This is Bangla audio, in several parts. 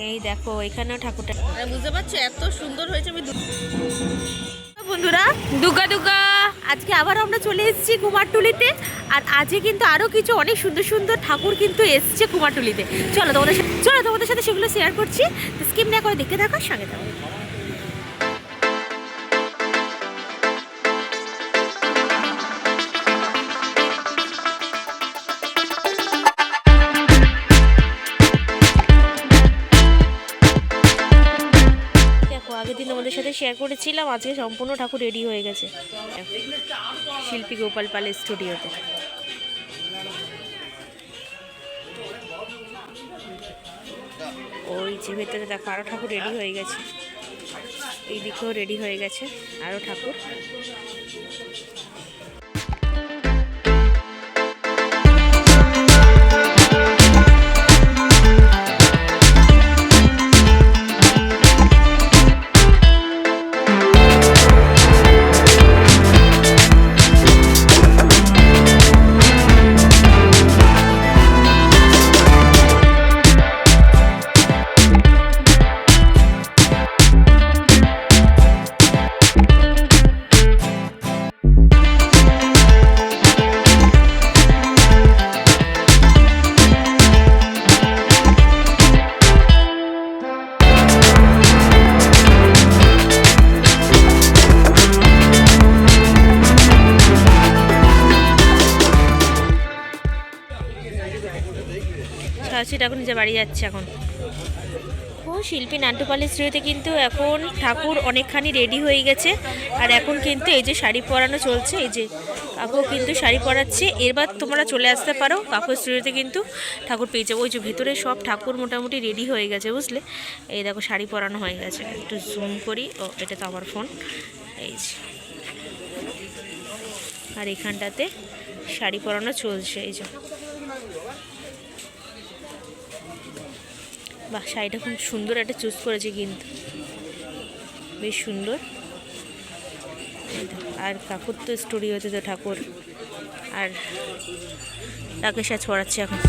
এই দেখো এখানেও ঠাকুরটা বুঝতে পারছো এত সুন্দর হয়েছে। আমি বন্ধুরা দুর্গা দুর্গা আজকে আবার আমরা চলে এসেছি কুমারটুলিতে। আর আজকে কিন্তু আরও কিছু অনেক সুন্দর সুন্দর ঠাকুর কিন্তু এসছে কুমারটুলিতে। তোমাদের সাথে সেগুলো শেয়ার করছি। স্কিপ না করে দেখতে থাকো, সঙ্গে থাকো। আগের দিন আমাদের সাথে শেয়ার করেছিলাম, আজকে সম্পূর্ণ ঠাকুর রেডি হয়ে গেছে শিল্পী গোপাল পালের স্টুডিওতে। ওই যে ভেতরে দেখো আরও ঠাকুর রেডি হয়ে গেছে, এই দিকেও রেডি হয়ে গেছে আরও ঠাকুর। সেটা এখন নিজে বাড়ি যাচ্ছে এখন। ও শিল্পী নাট্যপালের স্টুডিওতে কিন্তু এখন ঠাকুর অনেকখানি রেডি হয়ে গেছে। আর এখন কিন্তু এই যে শাড়ি পরানো চলছে, এই যে কাকু কিন্তু শাড়ি পরাচ্ছে। এরবার তোমরা চলে আসতে পারো কাকুর স্টুডিওতে, কিন্তু ঠাকুর পেয়ে যাবো। ওই যে ভেতরে সব ঠাকুর মোটামুটি রেডি হয়ে গেছে, বুঝলে। এই দেখো শাড়ি পরানো হয়ে গেছে, একটু জুম করি। ও এটা তো আমার ফোন, এই যে। আর এখানটাতে শাড়ি পরানো চলছে, এই যে। বাহ, শাড়িটা খুব সুন্দর একটা চুজ করেছে, কিন্তু বেশ সুন্দর। আর কাকুর তো স্টুডিওতে তো ঠাকুর, আর রাকেশ সাজ পড়াচ্ছে এখন।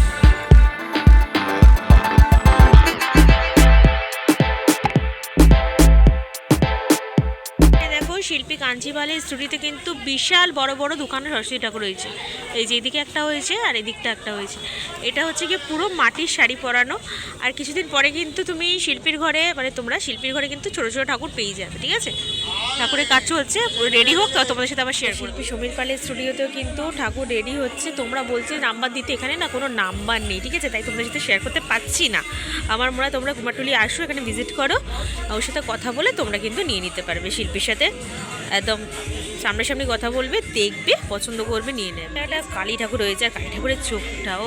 শিল্পী কাঞ্চিপালের স্টুডিওতে কিন্তু বিশাল বড় বড় দোকানের সরস্বতী ঠাকুর রয়েছে। এই যে এদিকে একটা হয়েছে আর এদিকটা একটা হয়েছে। এটা হচ্ছে কি পুরো মাটির শাড়ি পরানো। আর কিছুদিন পরে কিন্তু তুমি শিল্পীর ঘরে, মানে তোমরা শিল্পীর ঘরে কিন্তু ছোটো ছোটো ঠাকুর পেয়ে যাবে, ঠিক আছে। ঠাকুরের কাজ চলছে, রেডি হোক তো তোমাদের সাথে আবার শেয়ার। শিল্পী সমীর পালের স্টুডিওতেও কিন্তু ঠাকুর রেডি হচ্ছে। তোমরা বলছে নাম্বার দিতে, এখানে না কোনো নাম্বার নেই, ঠিক আছে, তাই তোমাদের সাথে শেয়ার করতে পারছি না। আমার মনে হয় তোমরা কুমারটুলি আসো, এখানে ভিজিট করো, ওর সাথে কথা বলে তোমরা কিন্তু নিয়ে নিতে পারবে। শিল্পীর সাথে একদম সামনাসামনি কথা বলবে, দেখবে, পছন্দ করবে, নিয়ে নেবে। একটা কালী ঠাকুর রয়েছে, আর কালী ঠাকুরের চোখটাও।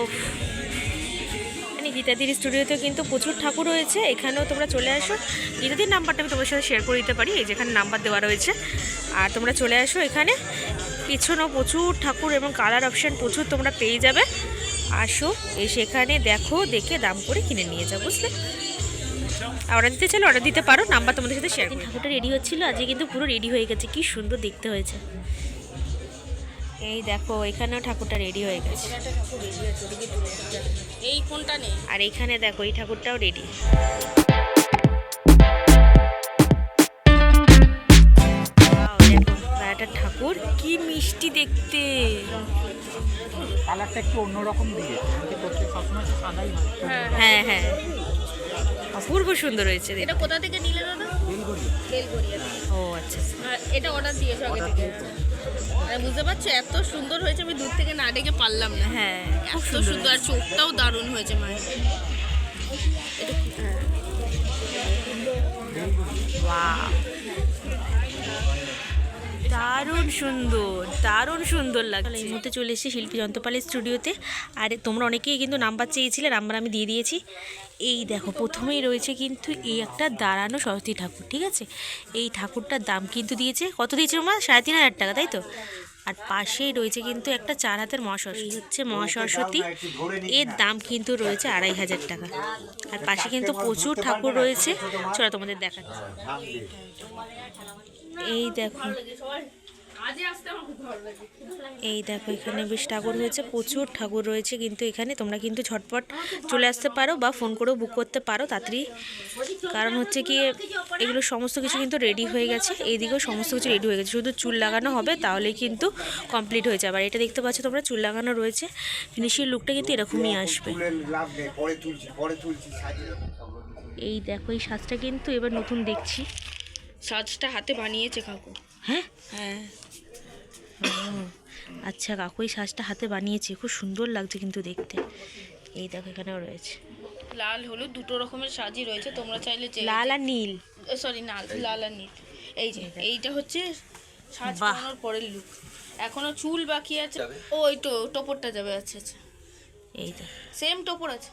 মানে গীতাদির স্টুডিওতেও কিন্তু প্রচুর ঠাকুর রয়েছে, এখানেও তোমরা চলে আসো। গীতাদির নাম্বারটা আমি তোমার সাথে শেয়ার করে দিতে পারি, এই যেখানে নাম্বার দেওয়া রয়েছে। আর তোমরা চলে আসো এখানে, পিছনেও প্রচুর ঠাকুর এবং কালার অপশান প্রচুর তোমরা পেয়ে যাবে। আসো, এসে এখানে দেখো, দেখে দাম করে কিনে নিয়ে যাও, বুঝলে। অর্ডার দিতে চাইলে অর্ডার দিতে পারো, নাম্বার তোমাদের সাথে শেয়ার। ঠাকুরটা রেডি হচ্ছিল, আজকে কিন্তু পুরো রেডি হয়ে গেছে, কি সুন্দর দেখতে হয়েছে। এই দেখো এখানেও ঠাকুরটা রেডি হয়ে গেছে। এই কোনটা নেই, আর এখানে দেখো এই ঠাকুরটাও রেডি। একটা ঠাকুর কি মিষ্টি দেখতে, কালারটা একটু অন্যরকম দিয়ে। হ্যাঁ হ্যাঁ, অপূর্ব সুন্দর হয়েছে। এটা কোথা থেকে নিলে দাদা? বেলগড়িয়া। ও আচ্ছা, এটা অর্ডার দিয়েছো আগে থেকে? বুঝতে পারছো এত সুন্দর হয়েছে, আমি দূর থেকে না ডেকে পারলাম না। হ্যাঁ এত সুন্দর, আর চোখটাও দারুণ হয়েছে মায়ের। দারুণ সুন্দর, দারুণ সুন্দর লাগছে। এই মুহূর্তে চলে এসেছি শিল্পী যন্ত্রপালের স্টুডিওতে। আর তোমরা অনেকেই কিন্তু নাম্বার চেয়েছিলে, নাম্বার আমি দিয়ে দিয়েছি। এই দেখো প্রথমেই রয়েছে কিন্তু এই একটা দাঁড়ানো সরস্বতী ঠাকুর, ঠিক আছে। এই ঠাকুরটার দাম কিন্তু দিয়েছে, কত দিয়েছে তোমার? 3,500 টাকা, তাই তো। আর পাশেই রয়েছে কিন্তু একটা 4 হাতের মহাসরস্বতী, হচ্ছে মহাসরস্বতী। এর দাম কিন্তু রয়েছে 2,500 টাকা। আর পাশে কিন্তু প্রচুর ঠাকুর রয়েছে, চলো তোমাদের দেখাচ্ছি। এই দেখো কাজে আসতে আমার খুব ভালো লাগে। এই দেখো এখানে বেশ ঠাকুর হয়েছে, প্রচুর ঠাকুর রয়েছে কিন্তু এখানে তোমরা কিন্তু ঝটপট চলে আসতে পারো বা ফোন করেও বুক করতে পারো তাড়াতাড়ি। কারণ হচ্ছে কি এগুলো সমস্ত কিছু কিন্তু রেডি হয়ে গেছে, এইদিকেও সমস্ত কিছু রেডি হয়ে গেছে, শুধু চুল লাগানো হবে তাহলেই কিন্তু কমপ্লিট হয়ে যাবে। আর এটা দেখতে পাচ্ছ তোমরা চুল লাগানো রয়েছে, ফিনিশিং লুকটা কিন্তু এরকমই আসবে। এই দেখো এই সাজটা কিন্তু এবার নতুন দেখছি। সাজটা হাতে বানিয়েছে কাকু। হ্যাঁ হ্যাঁ, আচ্ছা কাকু এই সাজটা হাতে বানিয়েছে, খুব সুন্দর লাগছে কিন্তু দেখতে। এই দেখো এখানেও রয়েছে লাল হলুদ দুটো রকমের সাজই রয়েছে, তোমরা চাইলে লাল আর নীল। সরি লাল আর নীল। এই যে এইটা হচ্ছে সাজ বাহ। বানানোর পরের লুক। এখনো চুল বাকি আছে। ও ওই তো টোপরটা যাবে। আচ্ছা আচ্ছা, এই তো সেম টোপর আছে।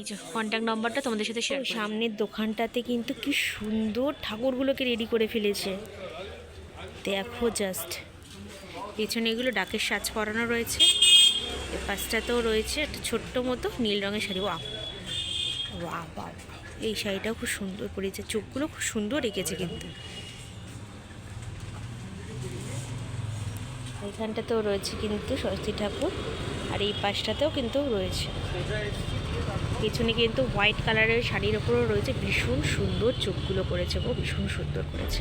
এই যে কন্ট্যাক্ট নাম্বারটা তোমাদের সাথে শেয়ার। সামনের দোকানটাতে কিন্তু কি সুন্দর ঠাকুরগুলোকে রেডি করে ফেলেছে, দেখো জাস্ট। পেছনে এগুলো ডাকের সাজ করানো রয়েছে, এ পাশটাতেও রয়েছে একটা ছোট্ট মতো নীল রঙের শাড়ি। ওয়াও ওয়াও ওয়াও, এই শাড়িটাও খুব সুন্দর পরেছে, চোখগুলো খুব সুন্দর রেখেছে কিন্তু। এইখানটাতেও রয়েছে কিন্তু সরস্বতী ঠাকুর, আর এই পাশটাতেও কিন্তু রয়েছে। পেছনে কিন্তু হোয়াইট কালারের শাড়ির ওপরও রয়েছে, ভীষণ সুন্দর চোখগুলো করেছে গো, ভীষণ সুন্দর করেছে।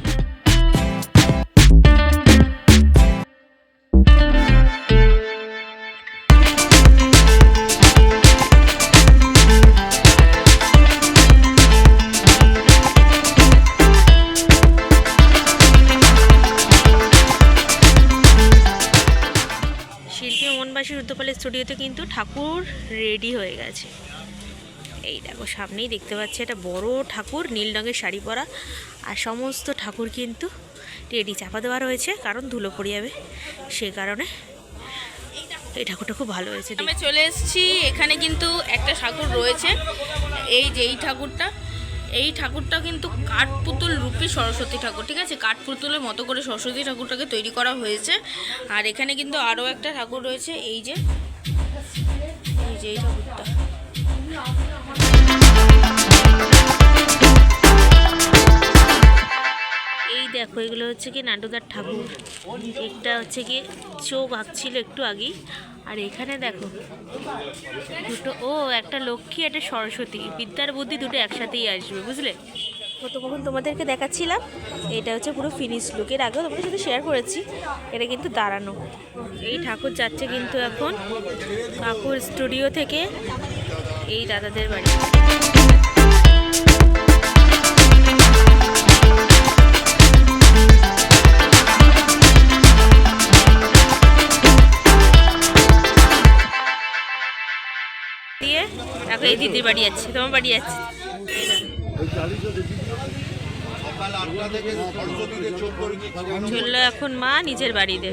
শিল্পী মনবাসী রুদ্রপালের স্টুডিওতে কিন্তু ঠাকুর রেডি হয়ে গেছে। এই দেখো সামনেই দেখতে পাচ্ছি একটা বড় ঠাকুর, নীল রঙের শাড়ি পরা, আর সমস্ত ঠাকুর কিন্তু রেডি। চাপা দেওয়া রয়েছে কারণ ধুলো পড়ে যাবে, সে কারণে এই ঠাকুরটা খুব ভালো হয়েছে। আমি চলে এসেছি, এখানে কিন্তু একটা ঠাকুর রয়েছে। এই যে এই ঠাকুরটা কিন্তু কাঠপুতুল রূপী সরস্বতী ঠাকুর, ঠিক আছে? কাঠপুতুলের মতো করে সরস্বতী ঠাকুরটাকে তৈরি করা হয়েছে। আর এখানে কিন্তু আরও একটা ঠাকুর রয়েছে, এই যে এই ঠাকুরটা। এই দেখো এগুলো হচ্ছে কি নাটুদার ঠাকুর, একটা হচ্ছে কি চোখ আঁকছিল একটু আগেই। আর এখানে দেখো দুটো, ও একটা লক্ষ্মী একটা সরস্বতী, বিদ্যার বুদ্ধি দুটো একসাথেই আসবে, বুঝলে? কতক্ষণ তোমাদেরকে দেখাচ্ছিলাম, এটা হচ্ছে পুরো ফিনিশ লুক। এর আগেও তোমাদের সাথে শেয়ার করেছি, এটা কিন্তু দাঁড়ানো। এই ঠাকুর যাচ্ছে কিন্তু এখন কাকুর স্টুডিও থেকে এই দাদাদের বাড়ি। দিয়ে এখন এই দিদির বাড়ি যাচ্ছে, তোমার বাড়ি যাচ্ছে। চললো এখন মা নিজের বাড়িতে।